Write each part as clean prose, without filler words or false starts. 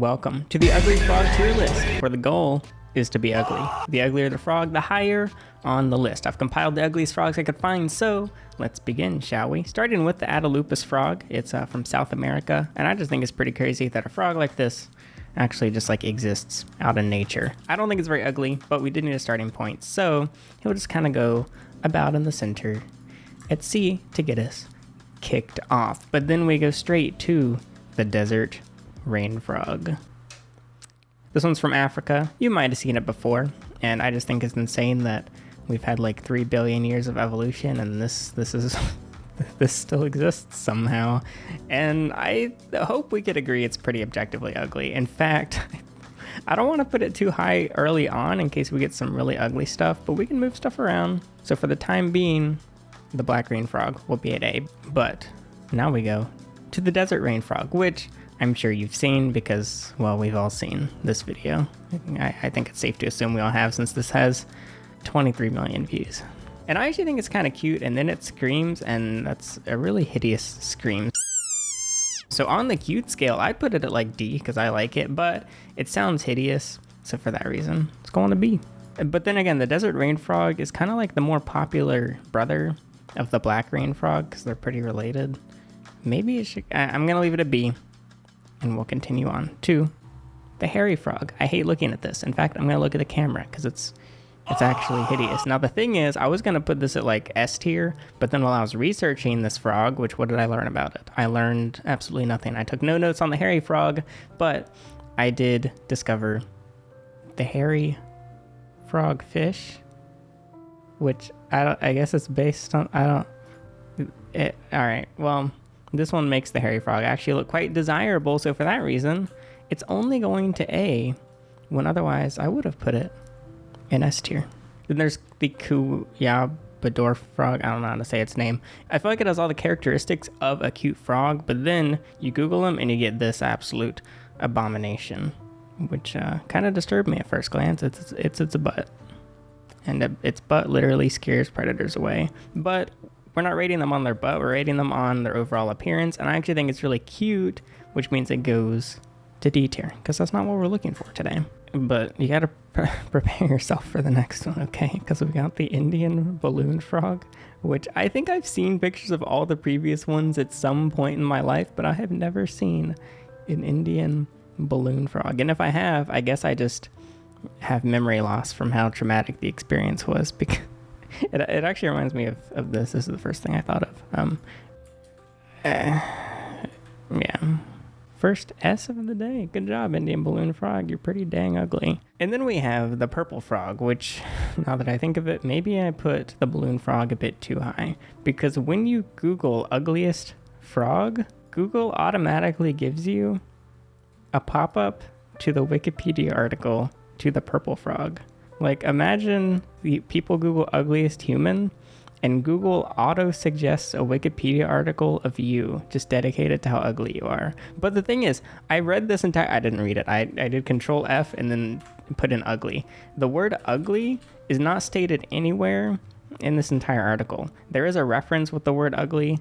Welcome to the ugly frog tier list, where the goal is to be ugly. The uglier the frog, the higher on the list. I've compiled the ugliest frogs I could find, so let's begin, shall we? Starting with the Adelupus frog. It's from South America, and I just think it's pretty crazy that a frog like this actually just like exists out in nature. I don't think it's very ugly, but we did need a starting point, so he'll just kind of go about in the center at sea to get us kicked off. But then we go straight to the desert rain frog. This one's from Africa. You might have seen it before, and I just think it's insane that we've had like 3 billion years of evolution, and this is this still exists somehow. And I hope we could agree it's pretty objectively ugly. In fact, I don't want to put it too high early on in case we get some really ugly stuff, but we can move stuff around. So for the time being, the black rain frog will be at A. But now we go to the desert rain frog, which I'm sure you've seen because, well, we've all seen this video. I think it's safe to assume we all have, since this has 23 million views. And I actually think it's kind of cute, and then it screams, and that's a really hideous scream. So on the cute scale, I'd put it at like D because I like it, but it sounds hideous, so for that reason, it's going to B. But then again, the desert rain frog is kind of like the more popular brother of the black rain frog because they're pretty related. Maybe it should, I'm going to leave it a B. And we'll continue on to the hairy frog. I hate looking at this. In fact, I'm going to look at the camera because it's actually hideous. Now, the thing is, I was going to put this at like S tier, but then while I was researching this frog, which what did I learn about it? I learned absolutely nothing. I took no notes on the hairy frog, but I did discover the hairy frog fish, which I guess it's based on, all right, well, this one makes the hairy frog actually look quite desirable, so for that reason, it's only going to A, when otherwise I would have put it in S tier. Then there's the Kuyabador frog. I don't know how to say its name. I feel like it has all the characteristics of a cute frog, but then you Google them and you get this absolute abomination, which kind of disturbed me at first glance. It's its butt, and its butt literally scares predators away. But we're not rating them on their butt, we're rating them on their overall appearance, and I actually think it's really cute, which means it goes to D tier, because that's not what we're looking for today. But you gotta prepare yourself for the next one, okay? Because we got the Indian balloon frog, which I think I've seen pictures of all the previous ones at some point in my life, but I have never seen an Indian balloon frog. And if I have, I guess I just have memory loss from how traumatic the experience was, because It actually reminds me of this. This is the first thing I thought of. Yeah. First S of the day. Good job, Indian balloon frog. You're pretty dang ugly. And then we have the purple frog, which, now that I think of it, maybe I put the balloon frog a bit too high. Because when you Google ugliest frog, Google automatically gives you a pop-up to the Wikipedia article to the purple frog. Like, imagine the people Google ugliest human, and Google auto-suggests a Wikipedia article of you, just dedicated to how ugly you are. But the thing is, I read this I didn't read it. I did Control F and then put in ugly. The word ugly is not stated anywhere in this entire article. There is a reference with the word ugly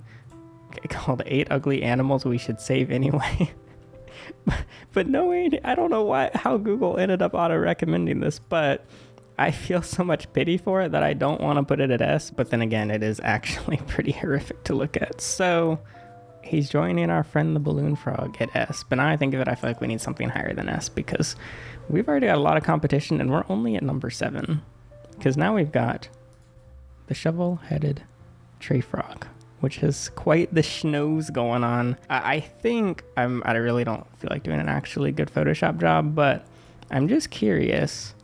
called 8 Ugly Animals We Should Save Anyway. But no, I don't know how Google ended up auto-recommending this, but I feel so much pity for it that I don't want to put it at S, but then again, it is actually pretty horrific to look at. So he's joining our friend the balloon frog at S, but now I think of it, I feel like we need something higher than S because we've already got a lot of competition and we're only at number 7. Because now we've got the shovel-headed tree frog, which has quite the schnoz going on. I think I really don't feel like doing an actually good Photoshop job, but I'm just curious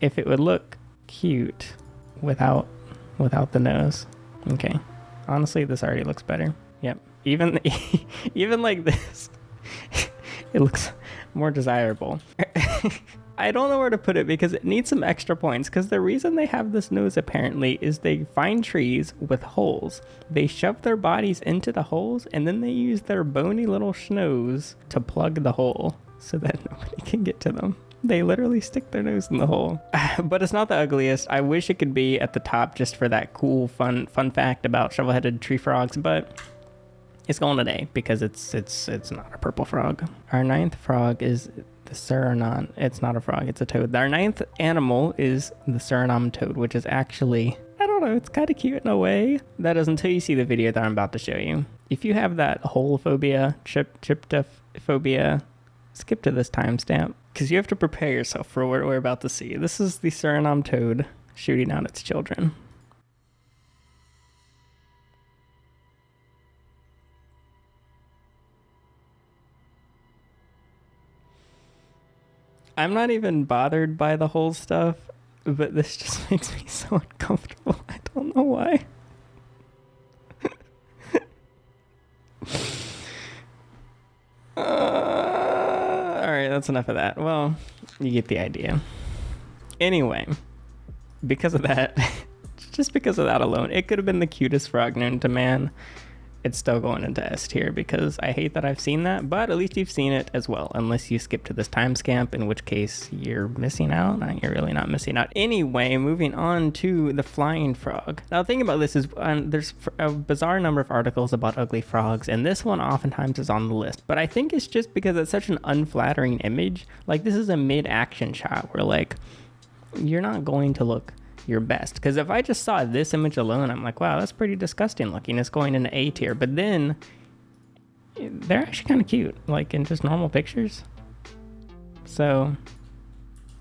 if it would look cute without the nose. Okay. Honestly, this already looks better. Yep. Even like this, it looks more desirable. I don't know where to put it because it needs some extra points, because the reason they have this nose apparently is they find trees with holes. They shove their bodies into the holes and then they use their bony little schnoz to plug the hole so that nobody can get to them. They literally stick their nose in the hole. But it's not the ugliest. I wish it could be at the top just for that cool, fun fact about shovel-headed tree frogs, but It's going today because it's not a purple frog. Our ninth frog is the Suriname. It's not a frog, it's a toad. Our ninth animal is the Suriname toad, which is actually, I don't know, it's kind of cute in a way. That is until you see the video that I'm about to show you. If you have that hole phobia, tryptophobia, skip to this timestamp because you have to prepare yourself for what we're about to see. This is the Suriname toad shooting out its children. I'm not even bothered by the whole stuff, but this just makes me so uncomfortable. I don't know why. Alright, that's enough of that. Well, you get the idea. Anyway, because of that, just because of that alone, it could have been the cutest frog known to man. It's still going into S tier because I hate that I've seen that, but at least you've seen it as well, unless you skip to this timestamp, in which case you're missing out. You're really not missing out. Anyway, moving on to the flying frog. Now, the thing about this is there's a bizarre number of articles about ugly frogs, and this one oftentimes is on the list, but I think it's just because it's such an unflattering image. Like, this is a mid-action shot where, like, you're not going to look your best, because if I just saw this image alone, I'm like, wow, that's pretty disgusting looking. It's going into A tier, but then they're actually kind of cute, like in just normal pictures. So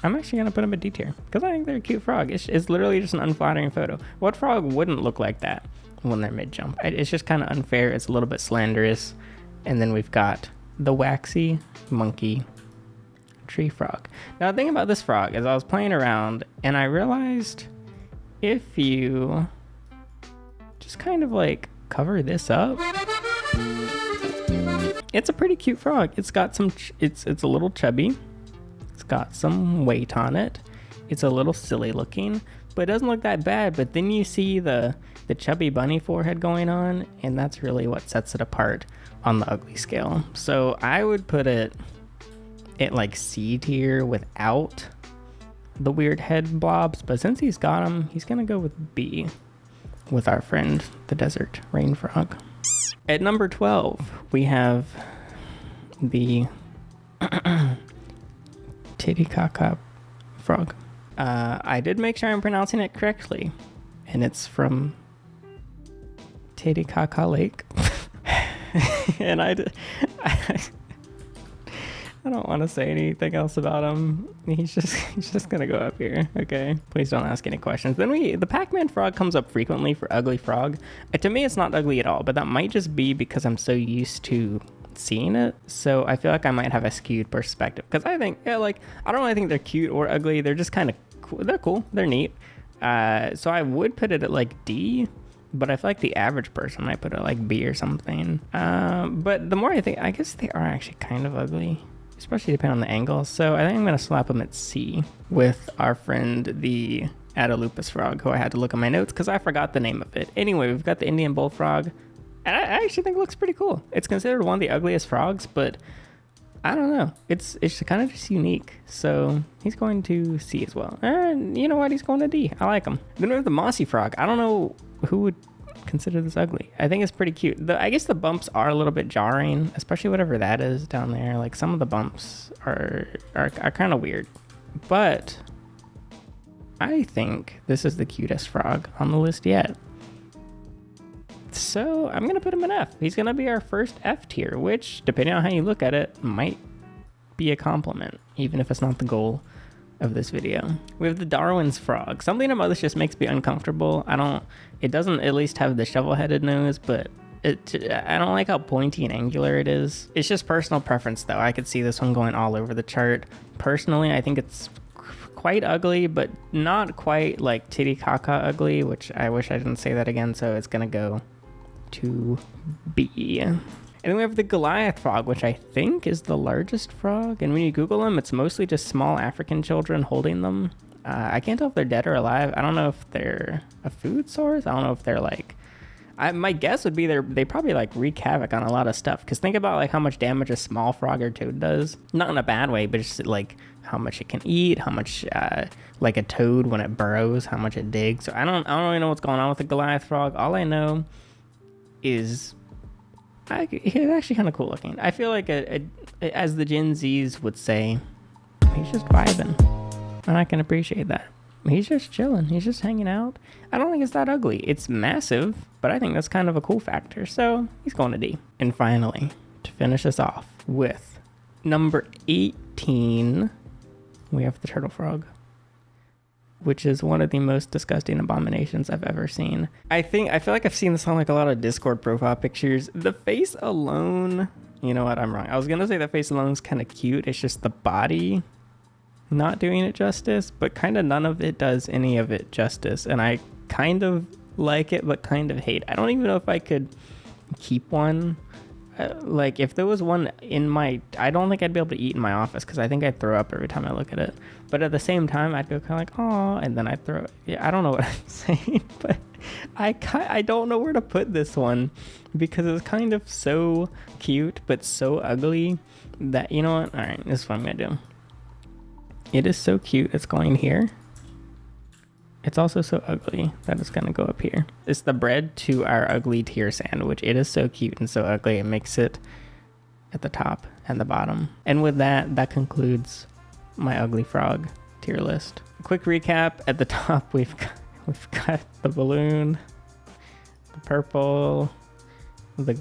I'm actually gonna put them in D tier because I think they're a cute frog. It's literally just an unflattering photo. What frog wouldn't look like that when they're mid jump? It's just kind of unfair. It's a little bit slanderous. And then we've got the waxy monkey tree frog. Now, the thing about this frog is I was playing around and I realized if you just kind of like cover this up, it's a pretty cute frog. It's got some, it's a little chubby. It's got some weight on it. It's a little silly looking, but it doesn't look that bad. But then you see the chubby bunny forehead going on, and that's really what sets it apart on the ugly scale. So I would put it at like C tier without the weird head blobs, but since he's got them, he's gonna go with B with our friend the desert rain frog. At number 12 we have the Titicaca frog. I did make sure I'm pronouncing it correctly, and it's from Titicaca Lake. And I don't want to say anything else about him. He's just gonna go up here. Okay, please don't ask any questions. Then the Pac-Man frog comes up frequently for ugly frog. To me, it's not ugly at all, but that might just be because I'm so used to seeing it. So I feel like I might have a skewed perspective because I think, yeah, like I don't really think they're cute or ugly. They're just kind of cool. They're cool. They're neat. So I would put it at like D, but I feel like the average person might put it like B or something. But the more I think, I guess they are actually kind of ugly, especially depending on the angle. So I think I'm going to slap them at C with our friend, the Adelupus frog, who I had to look at my notes because I forgot the name of it. Anyway, we've got the Indian bullfrog. And I actually think it looks pretty cool. It's considered one of the ugliest frogs, but I don't know. It's kind of just unique. So he's going to C as well. And you know what? He's going to D. I like him. Then we have the Mossy frog. I don't know who would consider this ugly. I think it's pretty cute. I guess the bumps are a little bit jarring, especially whatever that is down there. Like some of the bumps are kind of weird, but I think this is the cutest frog on the list yet. So I'm gonna put him in F. He's gonna be our first F tier, which, depending on how you look at it, might be a compliment, even if it's not the goal of this video. We have the Darwin's frog. Something about this just makes me uncomfortable. It doesn't at least have the shovel-headed nose, but I don't like how pointy and angular it is. It's just personal preference though. I could see this one going all over the chart. Personally, I think it's quite ugly, but not quite like Titicaca ugly, which I wish I didn't say that again, so it's gonna go to B. And then we have the Goliath frog, which I think is the largest frog. And when you Google them, it's mostly just small African children holding them. I can't tell if they're dead or alive. I don't know if they're a food source. I don't know if they're like, my guess would be they probably like wreak havoc on a lot of stuff. Because think about like how much damage a small frog or toad does. Not in a bad way, but just like how much it can eat, how much like a toad when it burrows, how much it digs. So I don't really know what's going on with the Goliath frog. All I know is He's actually kind of cool looking. I feel like as the Gen Zs would say, he's just vibing, and I can appreciate that. He's just chilling. He's just hanging out. I don't think it's that ugly. It's massive, but I think that's kind of a cool factor. So he's going to D. And finally, to finish us off with number 18, we have the turtle frog, which is one of the most disgusting abominations I've ever seen. I feel like I've seen this on like a lot of Discord profile pictures. The face alone, you know what? I'm wrong. I was gonna say the face alone is kind of cute. It's just the body not doing it justice, but kind of none of it does any of it justice. And I kind of like it, but kind of hate. I don't even know if I could keep one. Like if there was one in my, I don't think I'd be able to eat in my office because I think I'd throw up every time I look at it. But at the same time, I'd go kind of like, oh, and then I'd throw. Yeah, I don't know what I'm saying, but I don't know where to put this one because it's kind of so cute but so ugly that, you know what? All right, this is what I'm gonna do. It is so cute. It's going here. It's also so ugly that it's going to go up here. It's the bread to our ugly tier sandwich. It is so cute and so ugly. It makes it at the top and the bottom. And with that, that concludes my ugly frog tier list. A quick recap. At the top, we've got the balloon, the purple, the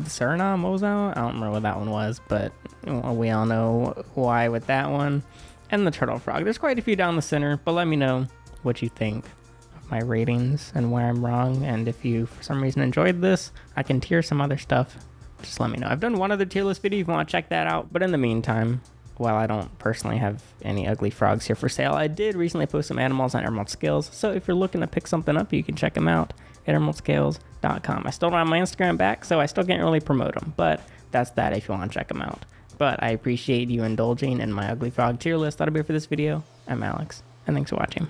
Suriname. What was that one? I don't remember what that one was, but we all know why with that one. And the turtle frog. There's quite a few down the center, but let me know what you think of my ratings and where I'm wrong. And if you, for some reason, enjoyed this, I can tier some other stuff. Just let me know. I've done one other tier list video if you want to check that out. But in the meantime, while I don't personally have any ugly frogs here for sale, I did recently post some animals on Emerald Scales. So if you're looking to pick something up, you can check them out at emeraldscales.com. I still don't have my Instagram back, so I still can't really promote them. But that's that if you want to check them out. But I appreciate you indulging in my ugly frog tier list. That'll be it for this video. I'm Alex, and thanks for watching.